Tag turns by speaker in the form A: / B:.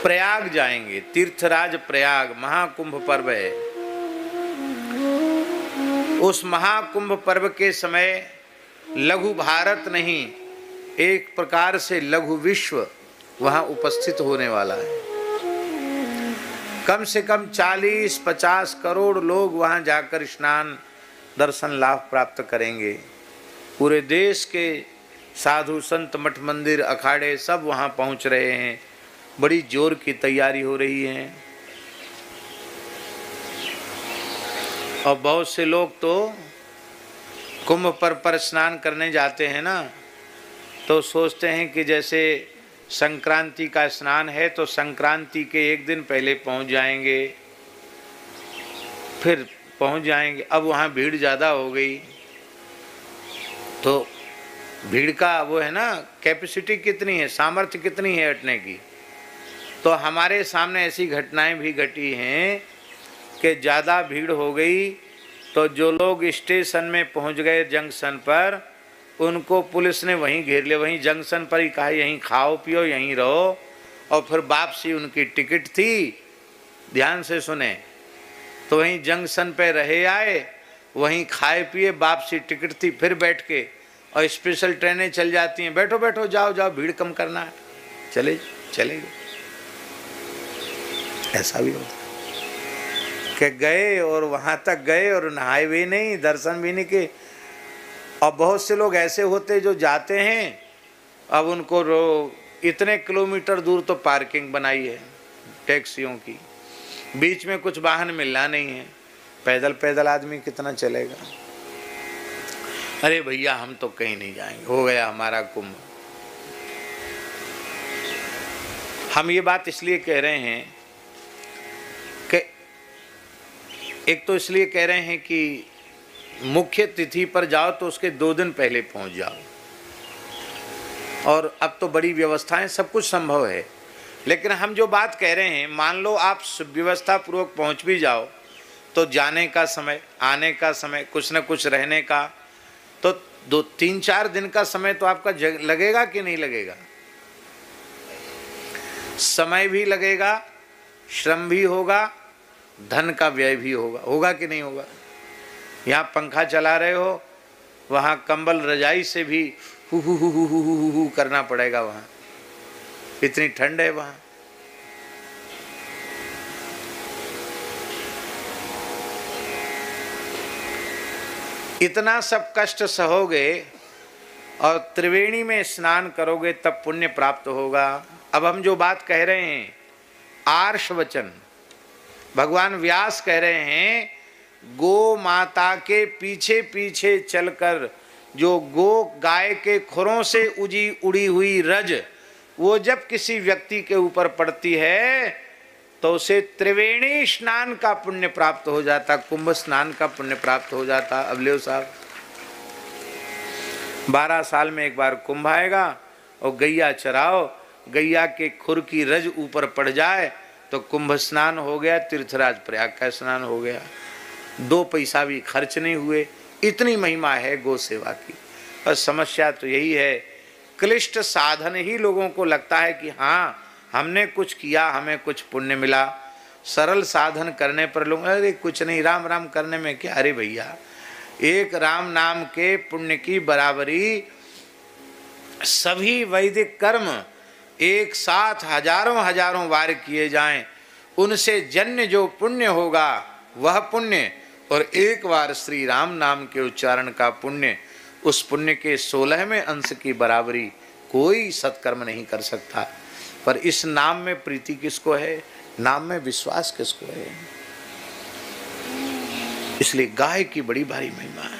A: प्रयाग जाएंगे, तीर्थराज प्रयाग, महाकुंभ पर्व है। उस महाकुंभ पर्व के समय लघु भारत नहीं, एक प्रकार से लघु विश्व वहां उपस्थित होने वाला है। कम से कम 40-50 करोड़ लोग वहां जाकर स्नान दर्शन लाभ प्राप्त करेंगे। पूरे देश के साधु संत मठ मंदिर अखाड़े सब वहां पहुंच रहे हैं, बड़ी जोर की तैयारी हो रही है। और बहुत से लोग तो कुंभ पर स्नान करने जाते हैं ना, तो सोचते हैं कि जैसे संक्रांति का स्नान है तो संक्रांति के एक दिन पहले पहुंच जाएंगे, फिर पहुंच जाएंगे। अब वहाँ भीड़ ज़्यादा हो गई तो भीड़ का वो है ना, कैपेसिटी कितनी है, सामर्थ्य कितनी है हटने की। तो हमारे सामने ऐसी घटनाएं भी घटी हैं कि ज़्यादा भीड़ हो गई तो जो लोग स्टेशन में पहुंच गए जंक्शन पर, उनको पुलिस ने वहीं घेर लिया, वहीं जंक्शन पर ही कहा यहीं खाओ पियो यहीं रहो। और फिर वापसी उनकी टिकट थी, ध्यान से सुने, तो वहीं जंक्शन पे रहे आए, वहीं खाए पिए, वापसी टिकट थी, फिर बैठ के, और स्पेशल ट्रेनें चल जाती हैं, बैठो बैठो जाओ जाओ भीड़ कम करना है, चले चले गए। ऐसा भी होता कि गए और वहां तक गए और नहाए भी नहीं, दर्शन भी नहीं किए। और बहुत से लोग ऐसे होते जो जाते हैं, अब उनको इतने किलोमीटर दूर तो पार्किंग बनाई है टैक्सियों की, बीच में कुछ वाहन मिलना नहीं है, पैदल पैदल आदमी कितना चलेगा। अरे भैया हम तो कहीं नहीं जाएंगे, हो गया हमारा कुंभ। हम ये बात इसलिए कह रहे हैं कि एक तो इसलिए कह रहे हैं कि मुख्य तिथि पर जाओ तो उसके 2 दिन पहले पहुंच जाओ। और अब तो बड़ी व्यवस्थाएं, सब कुछ संभव है, लेकिन हम जो बात कह रहे हैं, मान लो आप व्यवस्था पूर्वक पहुंच भी जाओ तो जाने का समय, आने का समय, कुछ न कुछ रहने का, तो 2-3-4 दिन का समय तो आपका लगेगा कि नहीं लगेगा। समय भी लगेगा, श्रम भी होगा, धन का व्यय भी होगा, होगा कि नहीं होगा। यहाँ पंखा चला रहे हो, वहाँ कंबल रजाई से भी हु करना पड़ेगा, वहाँ इतनी ठंड है वहाँ। इतना सब कष्ट सहोगे और त्रिवेणी में स्नान करोगे तब पुण्य प्राप्त होगा। अब हम जो बात कह रहे हैं, आर्ष वचन, भगवान व्यास कह रहे हैं, गो माता के पीछे पीछे चलकर जो गो गाय के खुरों से उड़ी हुई रज वो जब किसी व्यक्ति के ऊपर पड़ती है तो उसे त्रिवेणी स्नान का पुण्य प्राप्त हो जाता, कुंभ स्नान का पुण्य प्राप्त हो जाता। अब ले साहब, 12 साल में एक बार कुंभ आएगा और गैया चराओ, गैया के खुर की रज ऊपर पड़ जाए तो कुंभ स्नान हो गया, तीर्थराज प्रयाग का स्नान हो गया, 2 पैसा भी खर्च नहीं हुए। इतनी महिमा है गौ सेवा की। और समस्या तो यही है, क्लिष्ट साधन ही लोगों को लगता है कि हाँ हमने कुछ किया, हमें कुछ पुण्य मिला। सरल साधन करने पर लोग अरे कुछ नहीं, राम राम करने में क्या। अरे भैया, एक राम नाम के पुण्य की बराबरी सभी वैदिक कर्म एक साथ हजारों बार किए जाएं, उनसे जन्य जो पुण्य होगा वह पुण्य, और एक बार श्री राम नाम के उच्चारण का पुण्य, उस पुण्य के 16वें अंश की बराबरी कोई सत्कर्म नहीं कर सकता। पर इस नाम में प्रीति किसको है, नाम में विश्वास किसको है। इसलिए गाय की बड़ी भारी महिमा है।